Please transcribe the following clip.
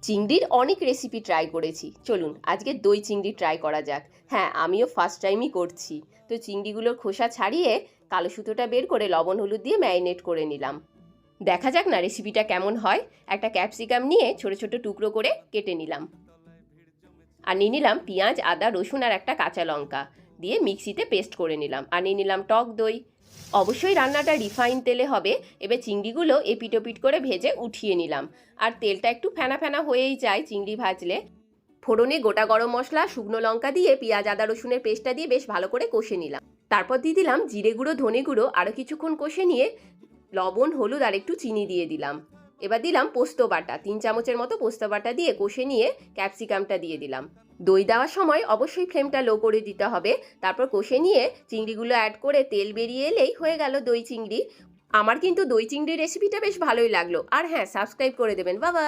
চিংড়ির অনেক recipe try করেছি, চলুন আজকে দই চিংড়ি ট্রাই করা যাক। হ্যাঁ, আমিও ফার্স্ট টাইমই করছি। তো চিংড়িগুলোর খোসা ছাড়িয়ে কালো সুতোটা বের করে লবণ হলুদ দিয়ে ম্যারিনেট করে নিলাম। দেখা যাক না রেসিপিটা কেমন হয়। একটা ক্যাপসিকাম নিয়ে ছোট ছোট টুকরো করে কেটে নিলাম, আর নিয়ে নিলাম পেঁয়াজ, আদা, রসুন আর একটা কাঁচা লঙ্কা দিয়ে মিক্সিতে পেস্ট করে নিলাম। আর নিয়ে নিলাম টক দই। অবশ্যই রান্নাটা রিফাইন তেলে হবে। এবার চিংড়িগুলো এপিট ওপিট করে ভেজে উঠিয়ে নিলাম। আর তেলটা একটু ফেনা ফেনা হয়েই যায় চিংড়ি ভাজলে। ফোড়নে গোটা গরম মশলা, শুকনো লঙ্কা দিয়ে পেঁয়াজ আদা রসুনের পেস্টটা দিয়ে বেশ ভালো করে কষে নিলাম। তারপর দিয়ে দিলাম জিরে গুঁড়ো, ধনে গুঁড়ো। আরও কিছুক্ষণ কষে নিয়ে লবণ, হলুদ আর একটু চিনি দিয়ে দিলাম। এবার দিলাম পোস্ত বাটা, 3 চামচের মতো পোস্ত বাটা দিয়ে কষে নিয়ে ক্যাপসিকামটা দিয়ে দিলাম। দই দেওয়ার সময় অবশ্যই ফ্লেমটা লো করে দিতে হবে। তারপর কষে নিয়ে চিংড়িগুলো অ্যাড করে তেল বেরিয়ে এলেই হয়ে গেল দই চিংড়ি। আমার কিন্তু দই চিংড়ি রেসিপিটা বেশ ভালোই লাগলো। আর হ্যাঁ, সাবস্ক্রাইব করে দেবেন। Bye bye.